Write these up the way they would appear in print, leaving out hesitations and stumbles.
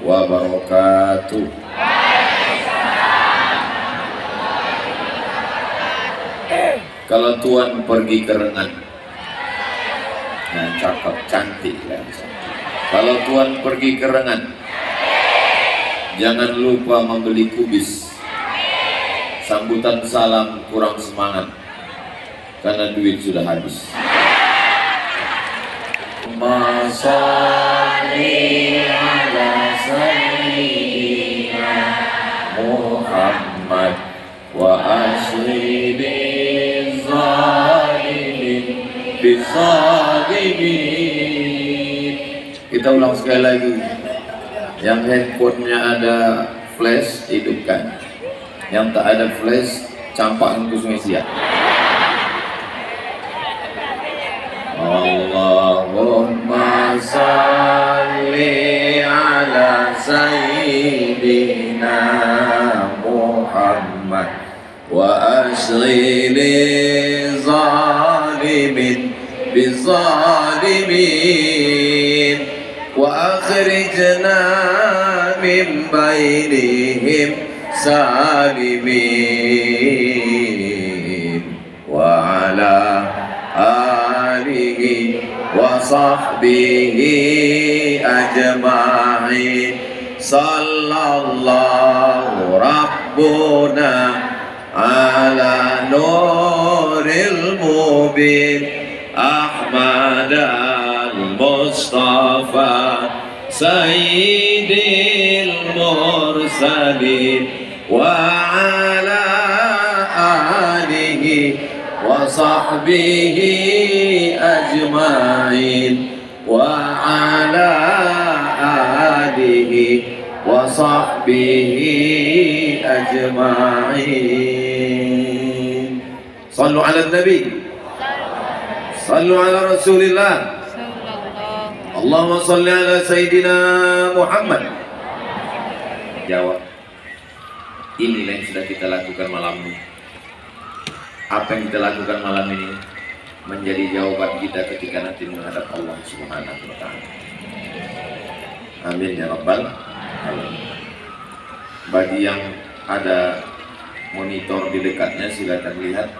wabarakatuh. Kalau tuan pergi ke Rengan, nah cakep, cantik kan. Kalau tuan pergi ke Rengan, jangan lupa membeli kubis. Sambutan salam kurang semangat karena duit sudah habis. Masalli ala sayyidina Muhammad wa asli bizalimin. Kita ulang sekali lagi. Yang handphonenya ada flash, hidupkan. Yang tak ada flash, campakkan ke Sungai Siak. Allahumma salli ala sayyidina Muhammad wa asli zalimin bizalimin wa akhrijna min bainihim salimin wa ala alihi wa sahbihi ajma'in. Sallallahu rabbuna ala nuril mubin Ahmad al-Mustafa sayyidil mursalin wa ala alihi wa sahbihi ajma'in wa ala alihi wa sahbihi ajma'in. Sallu ala nabi, sallu ala rasulillah, Allahumma salli ala sayyidina Muhammad. Jawab, inilah yang sudah kita lakukan malam ini. Apa yang kita lakukan malam ini menjadi jawaban kita ketika nanti menghadap Allah Subhanahu wa ta'ala. Amin ya rabbal alamin. Bagi yang ada monitor di dekatnya, silakan lihat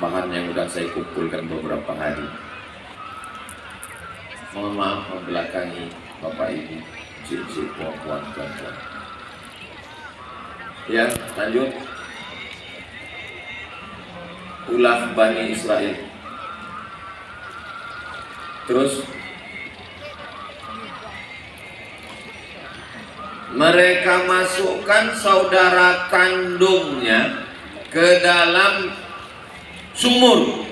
bahan yang sudah saya kumpulkan beberapa hari. Mohon maaf membelakangi Bapak Ibu, cik-cik, puan-puan, tuan-tuan. Ya, lanjut. Ulah Bani Israel. Terus mereka masukkan saudara kandungnya ke dalam sumur.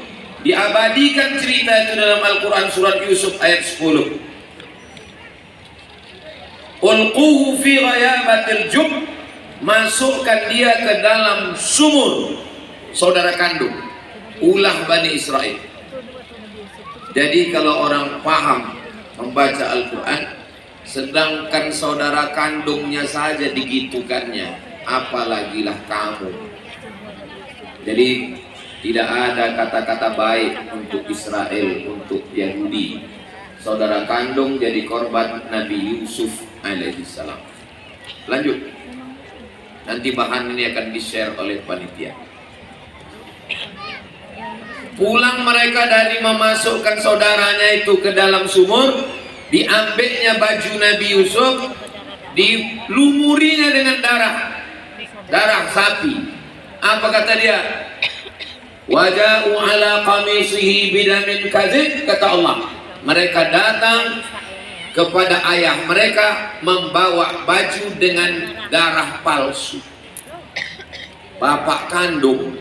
Diabadikan cerita itu dalam Al-Quran surat Yusuf ayat 10. Ulquhu fi ghayabatil jub, masukkan dia ke dalam sumur saudara kandung. Ulah Bani Israel. Jadi kalau orang paham membaca Al-Quran, sedangkan saudara kandungnya saja digitukannya, apalagilah kamu. Jadi tidak ada kata-kata baik untuk Israel, untuk Yahudi. Saudara kandung jadi korban Nabi Yusuf alaihissalam. Lanjut. Nanti bahan ini akan di-share oleh panitia. Pulang mereka dari memasukkan saudaranya itu ke dalam sumur, diambilnya baju Nabi Yusuf, dilumurinya dengan darah sapi. Apa kata dia? Waja'u ala qamisihi bidamin kadzib, kata Allah. Mereka datang kepada ayah mereka membawa baju dengan darah palsu. Bapak kandung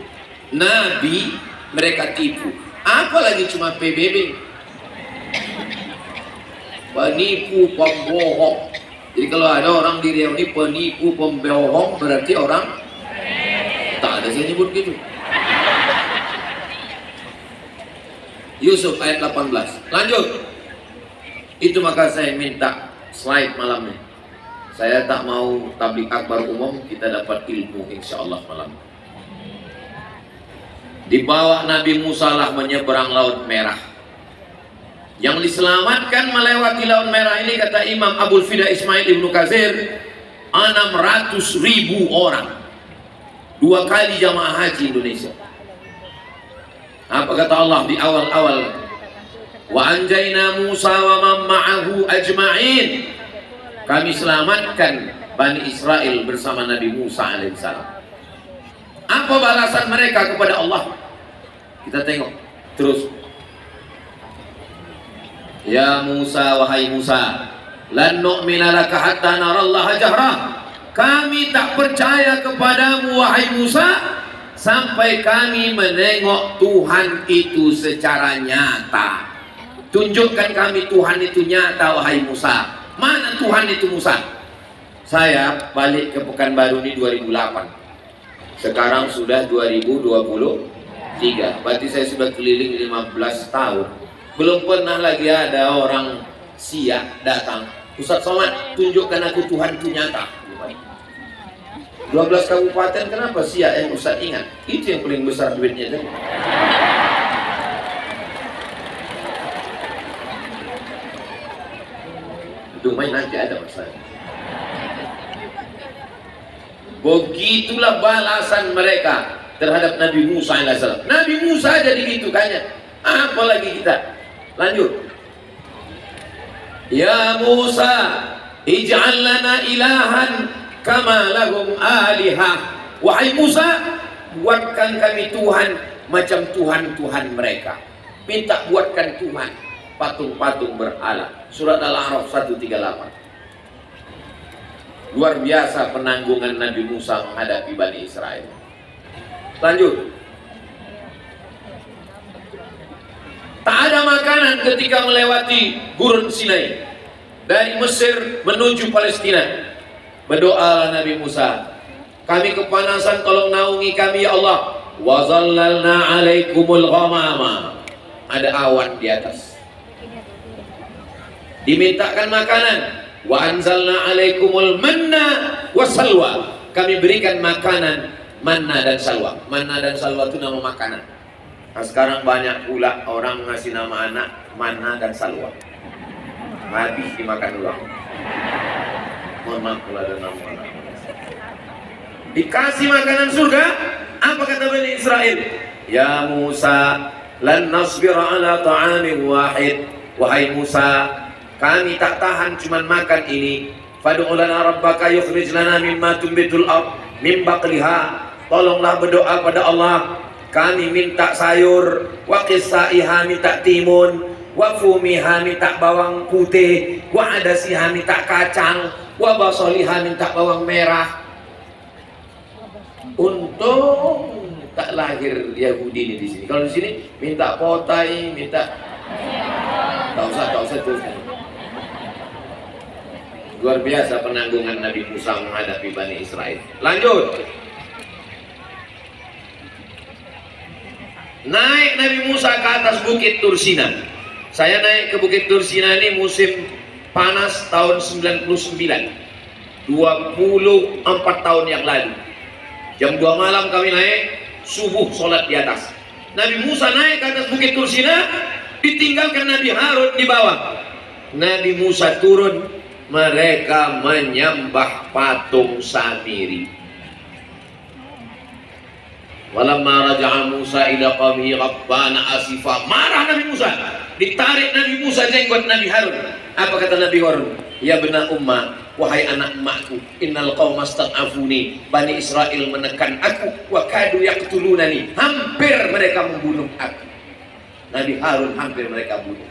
Nabi mereka tipu. Apalagi cuma PBB, penipu, pembohong. Jadi kalau ada orang di Riau ini penipu, pembohong, berarti orang tak ada saya nyebut gitu. Yusuf ayat 18. Lanjut. Itu maka saya minta slide malam ini. Saya tak mau tablik akbar umum, kita dapat ilmu insyaallah malam. Di bawah Nabi Musa lah menyeberang Laut Merah. Yang diselamatkan melewati Laut Merah ini, kata Imam Abul Fida Ismail Ibnu Katsir, 600.000 orang. 2 kali jamaah haji Indonesia. Apa kata Allah di awal-awal? Wa anjayna Musa wa man ma'ahu ajma'in. Kami selamatkan Bani Israel bersama Nabi Musa alaihissalam. Apa balasan mereka kepada Allah? Kita tengok terus. Ya Musa, wahai Musa, lan nu'mina laka hatta narallaha jahrah. Kami tak percaya kepadamu wahai Musa sampai kami menengok Tuhan itu secara nyata. Tunjukkan kami Tuhan itu nyata wahai Musa. Mana Tuhan itu Musa? Saya balik ke Pekanbaru ini 2008. Sekarang sudah 2023. Berarti saya sudah keliling 15 tahun. Belum pernah lagi ada orang Siak datang, Ustaz Somad, tunjukkan aku Tuhan itu nyata. 12 kabupaten, kenapa Siak yang Ustaz ingat? Itu yang paling besar duitnya kan? Itu main nanti ada masalah. Begitulah balasan mereka terhadap Nabi Musa alaihissalam. Nabi Musa jadi gitu kayaknya. Apalagi kita. Lanjut. Ya Musa, ij'al lana ilahan kama lahum alihah. Wahai Musa, buatkan kami Tuhan macam Tuhan-Tuhan mereka. Minta buatkan Tuhan patung-patung berhala. Surat Al-A'raf 138. Luar biasa penanggungan Nabi Musa menghadapi Bani Israel. Lanjut. Tak ada makanan ketika melewati Gurun Sinai dari Mesir menuju Palestina. Berdoa Nabi Musa, kami kepanasan, tolong naungi kami ya Allah. Wa zallalna alaikumul ghamama. Ada awan di atas. Dimintakan makanan. Wa anzalna alaikumul manna wassalwa. Kami berikan makanan manna dan salwa. Manna dan salwa itu nama makanan. Nah, sekarang banyak pula orang ngasih nama anak manna dan salwa. Habis dimakan ulang. Mohon maaf kalau ada nama anak. Dikasih makanan surga. Apa kata Bani Israel? Ya Musa, lan nasbira ala ta'amin wahid. Wahai Musa, kami tak tahan cuman makan ini. Fad'u lana rabbaka yukhrij lana mimma tumbitul ard min baqliha. Tolonglah berdoa pada Allah. Kami minta sayur, wa qissaiha minta timun, wa fumiha minta bawang putih, wa adasiha minta kacang, wa basaliha minta bawang merah. Untung tak lahir Yahudi ini di sini. Kalau di sini minta potai, minta tak usah terus. Luar biasa penanggungan Nabi Musa menghadapi Bani Israel. Lanjut. Naik Nabi Musa ke atas Bukit Tursina. Saya naik ke Bukit Tursina ini musim panas tahun 99, 24 tahun yang lalu. Jam 2 malam kami naik, subuh sholat di atas. Nabi Musa naik ke atas Bukit Tursina, ditinggalkan Nabi Harun di bawah. Nabi Musa turun, mereka menyembah patung Samiri. Walamma raja'a Musa ila qaumihi rabbana asifa. Marah Nabi Musa. Ditarik Nabi Musa jenggot Nabi Harun. Apa kata Nabi Harun? Ya bena umma, wahai anak emakku, innal qauma stad'afuni. Bani Israel menekan aku, wa kadu yaqtulunani. Hampir mereka membunuh aku. Nabi Harun hampir mereka bunuh.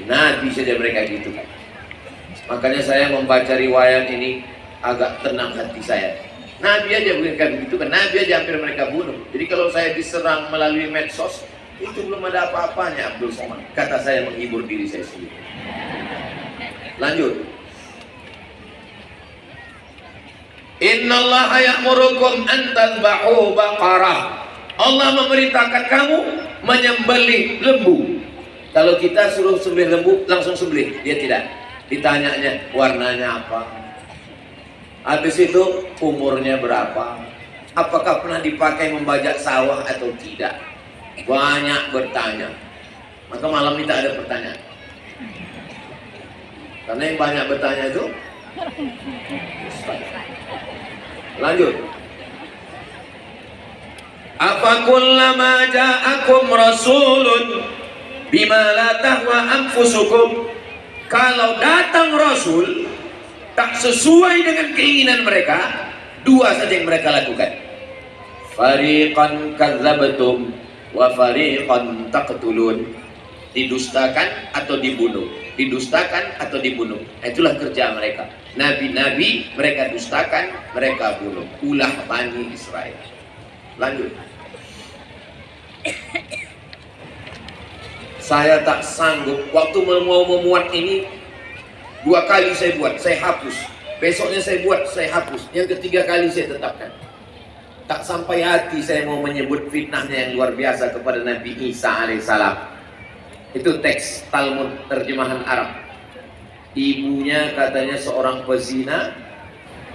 Nabi saja mereka gitu kan. Makanya saya membaca riwayat ini agak tenang hati saya. Nabi aja bukan begitu kan, Nabi aja hampir mereka bunuh. Jadi kalau saya diserang melalui medsos, itu belum ada apa-apanya Abdul Somad. Kata saya menghibur diri saya sendiri. Lanjut. Innallaha ya'murukum an tadhbahu baqarah. Allah memerintahkan kamu menyembelih lembu. Kalau kita suruh sembelih lembu, langsung sembelih. Dia tidak. Ditanyanya warnanya apa? Habis itu umurnya berapa? Apakah pernah dipakai membajak sawah atau tidak? Banyak bertanya. Maka malam ini tak ada pertanyaan. Karena yang banyak bertanya itu lanjut. Apa kullama ja'akum rasulun bima la tahwa anfusukum, kalau datang rasul tak sesuai dengan keinginan mereka, dua saja yang mereka lakukan. Fariqan kadzabtum wa fariqan taqtulun. Didustakan atau dibunuh, didustakan atau dibunuh. Itulah kerja mereka. Nabi-nabi mereka dustakan, mereka bunuh. Ulah Bani Israel. Lanjut. Saya tak sanggup. Waktu mau memuat ini, 2 kali saya buat, saya hapus. Besoknya saya buat, saya hapus. Yang ketiga kali saya tetapkan. Tak sampai hati saya mau menyebut fitnahnya yang luar biasa kepada Nabi Isa alaihissalam. Itu teks Talmud terjemahan Arab. Ibunya katanya seorang pezina,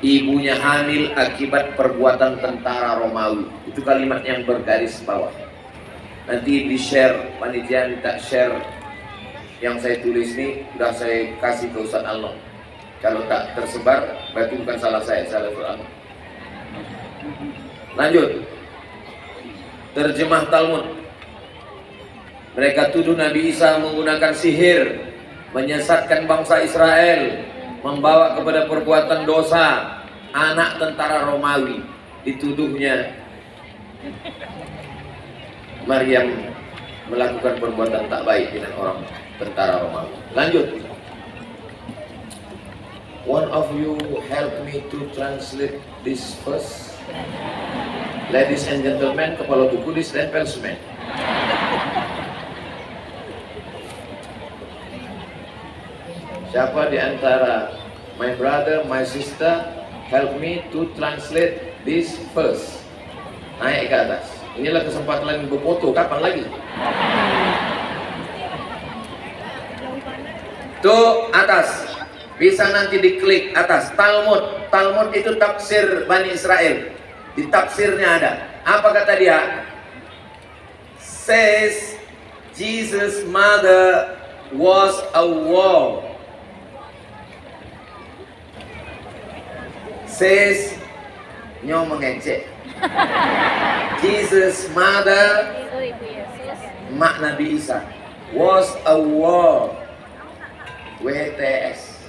ibunya hamil akibat perbuatan tentara Romawi. Itu kalimat yang bergaris bawah. Nanti di share, panitia minta share yang saya tulis ini, sudah saya kasih ke Ustaz Alno. Kalau tak tersebar, berarti bukan salah saya, salah Ustaz Alno. Lanjut. Terjemah Talmud. Mereka tuduh Nabi Isa menggunakan sihir, menyesatkan bangsa Israel, membawa kepada perbuatan dosa. Anak tentara Romawi dituduhnya Maryam melakukan perbuatan tak baik dengan orang tentara Romawi. Lanjut. One of you help me to translate this verse. Ladies and gentlemen, kepala buku ditempel semen. Siapa di antara my brother, my sister, help me to translate this verse. Naik ke atas. Inilah kesempatan berfoto. Kapan lagi? Tuh atas. Bisa nanti diklik atas. Talmud. Talmud itu tafsir Bani Israel. Di tafsirnya ada. Apa kata dia? Says Jesus' mother was a whore. Says nyo mengecek. Jesus' mother, mak Nabi Isa, was a whore. WTS.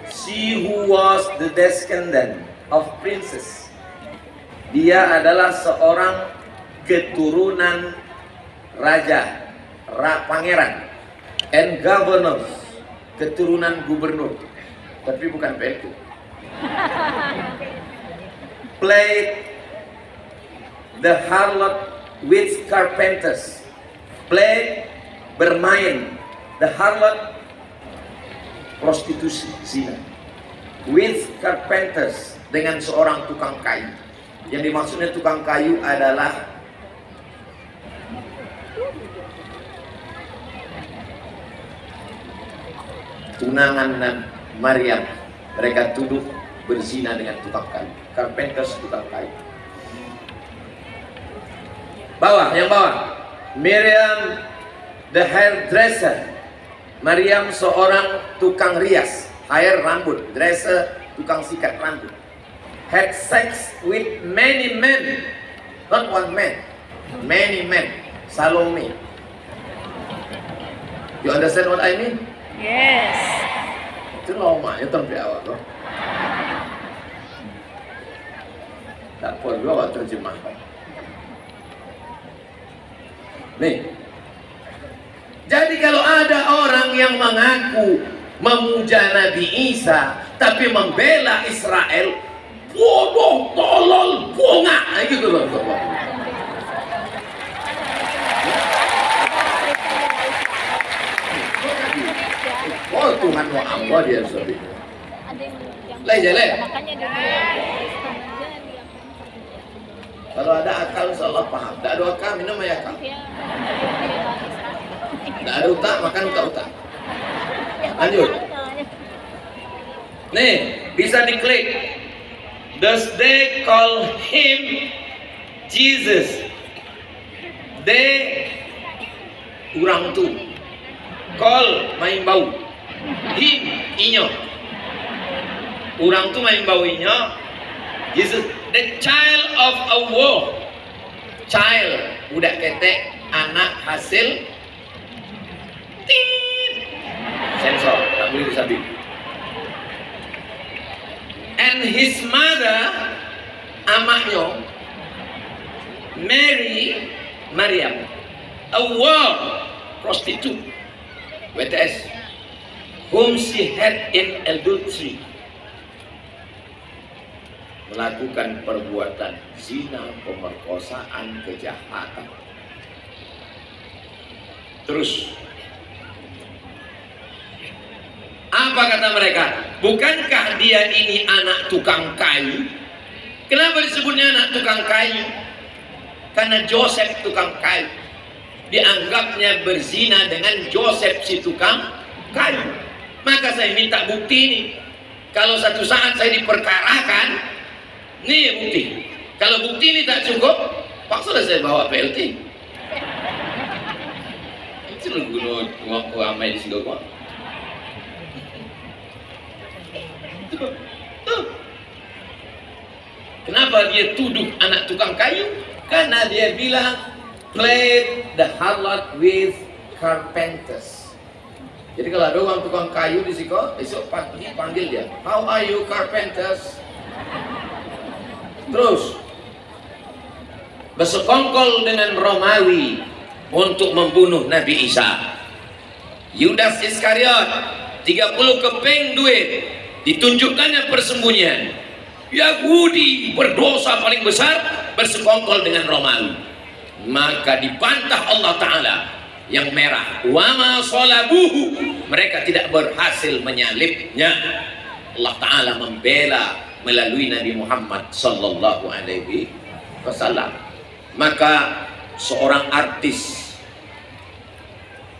She who was the descendant of princess. Dia adalah seorang keturunan raja, pangeran, and governors, keturunan gubernur. Tapi bukan PLT. Played the harlot with carpenters. Played, bermain. The harlot, prostitusi, zina. With carpenters, dengan seorang tukang kayu. Yang dimaksudnya tukang kayu adalah tunangan Maryam. Mereka tuduh berzina dengan tukang kayu. Carpenters, tukang kayu. Bawah, yang bawah. Miriam the hairdresser. Maryam seorang tukang rias, hair rambut, dresser, tukang sikat rambut. Had sex with many men, not one man, many men. Salome. You understand what I mean? Yes. Itu lama ya sampai awal loh. Tak perlu awak terjemahkan. Nih. Jadi kalau ada orang yang mengaku memuja Nabi Isa tapi membela Israel, bodoh, tolol, bongak, gitu loh. Oh Tuhan wa Allah dia sorry. Leh. Kalau ada akal insyaallah paham. Tak ada akal minum air akal. Tak ada utak makan utak. Lanjut. Nih, bisa diklik. Does they call him Jesus? They urang tu kol main bau him inyo urang tu main bau inyo. Jesus the child of a war, child budak ketek, anak hasil tit sensor tak boleh disabit. And his mother, amaknya Mary Maryam, a war prostitute, WTS, whom she had in adultery, melakukan perbuatan zina, pemerkosaan, kejahatan. Terus apa kata mereka? Bukankah dia ini anak tukang kayu? Kenapa disebutnya anak tukang kayu? Karena Joseph tukang kayu, dianggapnya berzina dengan Joseph si tukang kayu. Maka saya minta bukti ini. Kalau satu saat saya diperkarakan, nih bukti. Kalau bukti ini tak cukup, paksalah saya bawa PLT. Itu lu guna uang ramai di sini kok. Kenapa dia tuduh anak tukang kayu? Karena dia bilang played the harlot with carpenters. Jadi kalau ada orang tukang kayu di situ, esok pagi panggil dia, how are you carpenters? Terus bersekongkol dengan Romawi untuk membunuh Nabi Isa. Yudas Iskariot 30 keping duit, ditunjukkannya persembunyian. Yahudi berdosa paling besar bersekongkol dengan Romawi. Maka dibantah Allah Ta'ala yang merah, wama sholabuhu, mereka tidak berhasil menyalibnya. Allah Ta'ala membela melalui Nabi Muhammad sallallahu alaihi wasallam. Maka seorang artis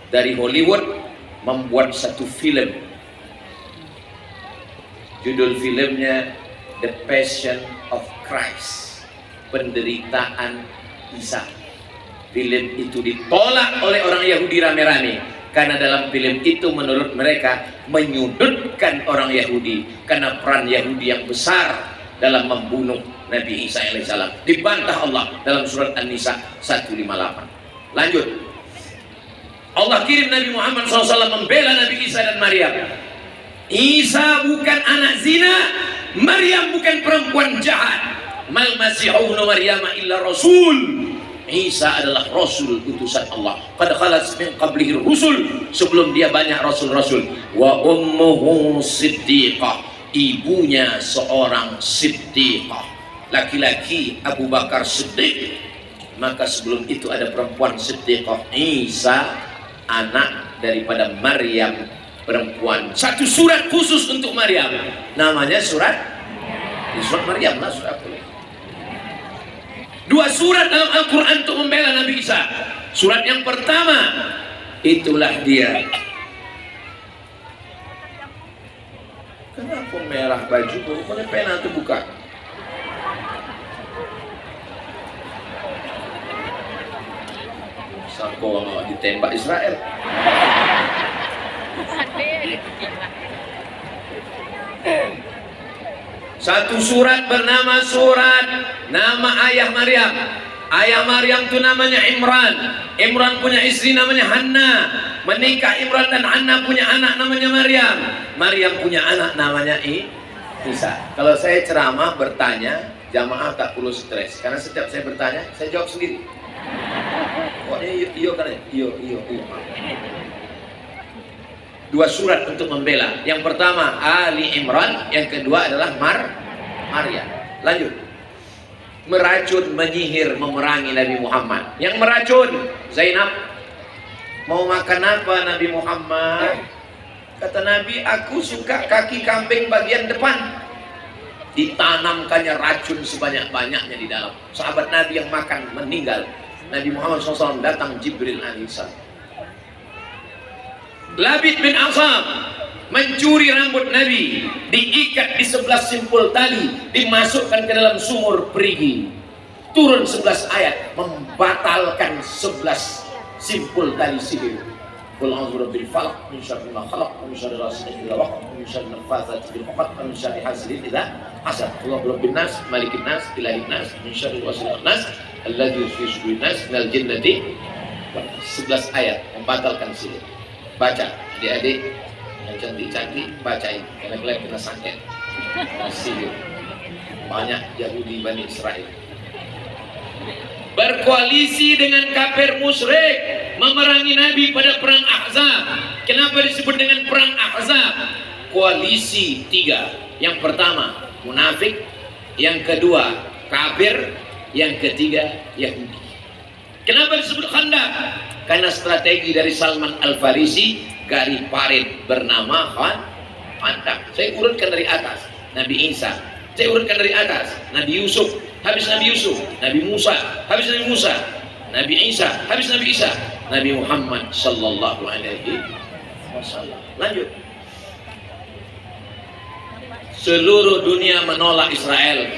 dari Hollywood membuat satu film, judul filmnya The Passion of Christ, penderitaan Isa. Film itu ditolak oleh orang Yahudi rame-rame karena dalam film itu menurut mereka menyudutkan orang Yahudi karena peran Yahudi yang besar dalam membunuh Nabi Isa alaihissalam. Dibantah Allah dalam surat An-Nisa 158. Lanjut, Allah kirim Nabi Muhammad SAW membela Nabi Isa dan Maryam. Isa bukan anak zina, Maryam bukan perempuan jahat. Mal Masihun Maryam illa rasul. Isa adalah rasul utusan Allah. Qad khalat min qablihi rusul, sebelum dia banyak rasul-rasul. Wa ummuhu siddiqah, ibunya seorang siddiqah, laki-laki Abu Bakar Siddiq. Maka sebelum itu ada perempuan siddiqah. Isa anak daripada Maryam, perempuan. Satu surat khusus untuk Maryam, namanya surat Maryam lah, surat apa? Dua surat dalam Al-Quran untuk membela Nabi Isa. Surat yang pertama, itulah dia. Kenapa merah baju? Bukannya pena itu buka. Sangka orang ditembak Israel. Satu surat bernama surat nama ayah Maryam. Ayah Maryam itu namanya Imran. Imran punya istri namanya Hanna. Menikah Imran dan Hanna punya anak namanya Maryam. Maryam punya anak namanya Isa. Kalau saya ceramah bertanya, jamaah tak perlu stres. Karena setiap saya bertanya, saya jawab sendiri. Pokoknya iyo kan ya? Iyo. Dua surat untuk membela. Yang pertama Ali Imran, yang kedua adalah Maryam. Lanjut. Meracun, menyihir, memerangi Nabi Muhammad. Yang meracun Zainab. Mau makan apa Nabi Muhammad? Kata Nabi, aku suka kaki kambing bagian depan. Ditanamkannya racun sebanyak-banyaknya di dalam. Sahabat Nabi yang makan meninggal. Nabi Muhammad SAW datang, Jibril alaihissalam. Labid bin Asam mencuri rambut Nabi, diikat di 11 simpul tali, dimasukkan ke dalam sumur perigi. Turun 11 ayat membatalkan 11 simpul tali sihir. Qul a'udzu birabbil falaq min syarri ma khalaq wa min syarri ghasiqin idza waqab wa min syarri naffatsati fil 'uqad wa min syarri hasidin idza hasad. Allahu rabbun nas malikin nas ilahin nas min syarri wasilin nas alladzi fi sudurin nas minal jinnati. 11 ayat membatalkan sihir. Baca adik-adik yang cantik-cantik, bacain karena kalian kena santet sihir. Banyak Yahudi Bani Israel berkoalisi dengan kafir musyrik memerangi Nabi pada perang Ahzab. Kenapa disebut dengan perang Ahzab? Koalisi tiga. Yang pertama munafik, yang kedua kafir, yang ketiga Yahudi. Kenapa disebut Khandaq? Karena strategi dari Salman Al-Farisi, garis parit bernama Khandaq. Saya urutkan dari atas Nabi Isa, saya urutkan dari atas Nabi Yusuf, habis Nabi Yusuf, Nabi Musa, habis Nabi Musa, Nabi Isa, habis Nabi Isa, Nabi Muhammad sallallahu alaihi wasallam. Lanjut. Seluruh dunia menolak Israel.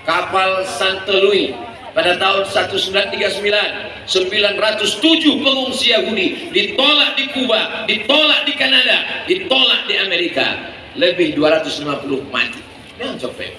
Kapal Santelui pada tahun 1939, 907 pengungsi Yahudi ditolak di Kuba, ditolak di Kanada, ditolak di Amerika. Lebih 250 mati. Yang copet.